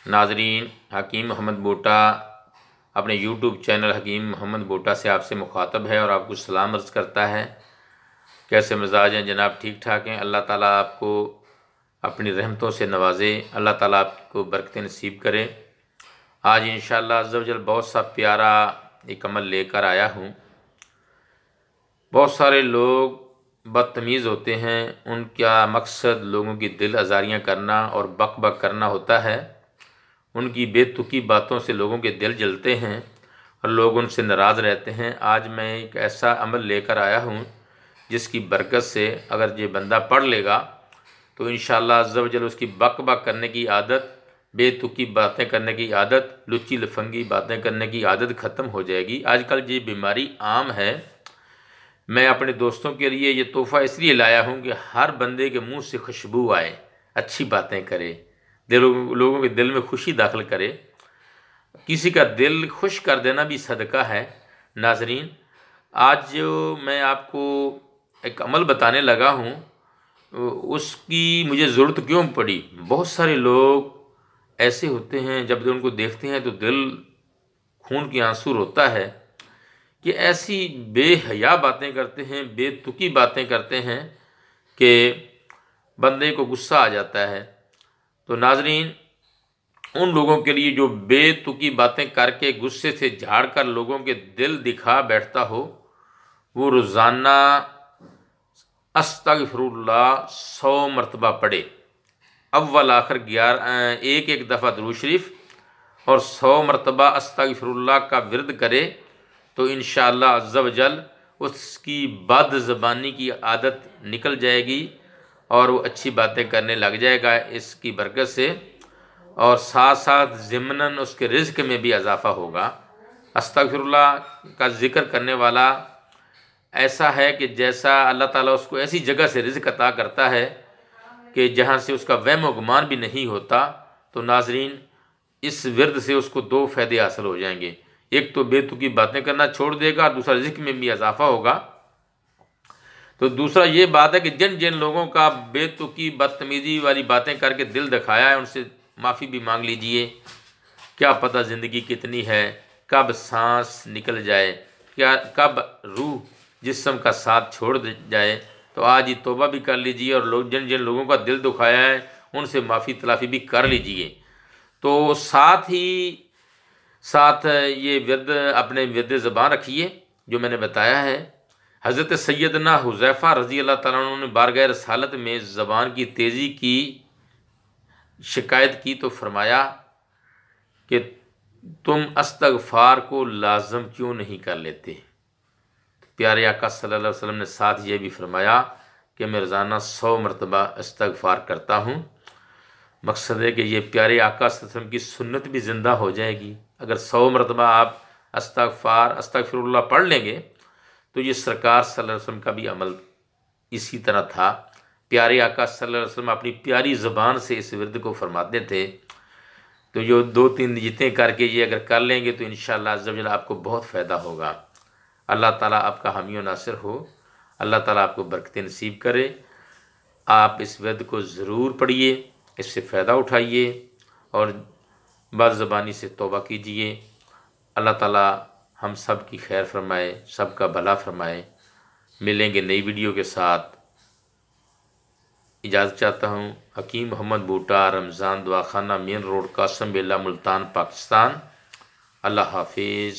नाजरीन, हकीम मोहम्मद बूटा अपने YouTube channel हकीम मोहम्मद बूटा से आपसे मुखातब है और आपको सलाम अर्ज़ करता है। कैसे मिजाज हैं जनाब? ठीक ठाक हैं। अल्लाह ताला आपको अपनी रहमतों से नवाजे, अल्लाह ताला आपको बरकतें नसीब करे। आज इंशाअल्लाह अज़्ज़ा वजल बहुत सा प्यारा एक अमल लेकर आया हूँ। बहुत सारे लोग बदतमीज़ होते हैं, उनका मकसद लोगों की दिल आज़ारियाँ करना और बक बक करना होता है। उनकी बेतुकी बातों से लोगों के दिल जलते हैं और लोग उनसे नाराज़ रहते हैं। आज मैं एक ऐसा अमल लेकर आया हूँ जिसकी बरकत से अगर ये बंदा पढ़ लेगा तो इंशाअल्लाह अज़्ज़ा वजल उसकी बक बक करने की आदत, बेतुकी बातें करने की आदत, लुच्ची लफंगी बातें करने की आदत ख़त्म हो जाएगी। आजकल ये बीमारी आम है। मैं अपने दोस्तों के लिए ये तोहफ़ा इसलिए लाया हूँ कि हर बंदे के मुंह से खुशबू आए, अच्छी बातें करे, लोगों के दिल में खुशी दाखिल करे। किसी का दिल खुश कर देना भी सदका है। नाजरीन, आज जो मैं आपको एक अमल बताने लगा हूँ उसकी मुझे ज़रूरत क्यों पड़ी। बहुत सारे लोग ऐसे होते हैं जब उनको देखते हैं तो दिल खून के आंसू रोता है कि ऐसी बेहया बातें करते हैं, बेतुकी बातें करते हैं कि बंदे को गुस्सा आ जाता है। तो नाजरीन, उन लोगों के लिए जो बेतुकी बातें करके गुस्से से झाड़ कर लोगों के दिल दिखा बैठता हो, वो रोज़ाना अस्तगफिरुल्लाह 100 मरतबा पढ़े। अव्वल आखिर 11 एक दफ़ा दुरूद शरीफ और 100 मरतबा अस्तगफिरुल्लाह का विर्द करे तो इंशाअल्लाह अज़्ज़ा वजल उसकी बद ज़बानी की आदत निकल जाएगी और वो अच्छी बातें करने लग जाएगा इसकी बरकत से, और साथ साथ ज़िम्नन उसके रिज़्क़ में भी इजाफ़ा होगा। अस्तगफिरुल्लाह का ज़िक्र करने वाला ऐसा है कि जैसा अल्लाह ताला उसको ऐसी जगह से रिज़्क़ अता करता है कि जहाँ से उसका वहम व गुमान भी नहीं होता। तो नाजरीन, इस विर्द से उसको 2 फ़ायदे हासिल हो जाएंगे। एक तो बेतुकी बातें करना छोड़ देगा, दूसरा रिज़्क़ में भी इजाफ़ा होगा। तो दूसरा ये बात है कि जिन जिन लोगों का बेतुकी बदतमीज़ी वाली बातें करके दिल दिखाया है उनसे माफ़ी भी मांग लीजिए। क्या पता ज़िंदगी कितनी है, कब सांस निकल जाए, क्या कब रूह जिस्म का साथ छोड़ जाए। तो आज ही तौबा भी कर लीजिए और लोग जिन जिन लोगों का दिल दुखाया है उनसे माफ़ी तलाफ़ी भी कर लीजिए। तो साथ ही साथ ये विर्द अपने विर्द ज़बान रखिए जो मैंने बताया है। हज़रत सैयदना हुज़ैफ़ा रज़ी अल्लाह तआला अन्हु ने बारगाह रसालत में ज़बान की तेज़ी की शिकायत की तो फरमाया कि तुम इस्तग़फ़ार को लाज़म क्यों नहीं कर लेते। प्यारे आका सल्लल्लाहु अलैहि वसल्लम ने साथ ये भी फरमाया कि मैं रोज़ाना 100 मरतबा इस्तग़फ़ार करता हूँ। मकसद है कि ये प्यारे आका सल्लल्लाहु अलैहि वसल्लम की सुन्नत भी ज़िंदा हो जाएगी। अगर 100 मरतबा आप अस्तग़फ़िरुल्लाह पढ़ लेंगे तो ये सरकार सल्लल्लाहु अलैहि वसल्लम का भी अमल इसी तरह था। प्यारे आका सल्लल्लाहु अलैहि वसल्लम अपनी प्यारी ज़बान से इस विर्द को फरमाते थे। तो जो 2-3 नियतें करके ये अगर कर लेंगे तो इंशाअल्लाह अज़्ज़ा वजल आपको बहुत फ़ायदा होगा। अल्लाह ताला आपका हामी व नासिर हो। अल्लाह ताला आपको बरकतें नसीब करे। आप इस विर्द को ज़रूर पढ़िए, इससे फ़ायदा उठाइए और बदज़बानी से तौबा कीजिए। अल्लाह ताला हम सब की खैर फरमाए, सब का भला फरमाए। मिलेंगे नई वीडियो के साथ। इजाज़त चाहता हूँ। हकीम मोहम्मद बूटा, रमज़ान दवाखाना, मेन रोड, कासम बेला, मुल्तान, पाकिस्तान। अल्लाह हाफिज़।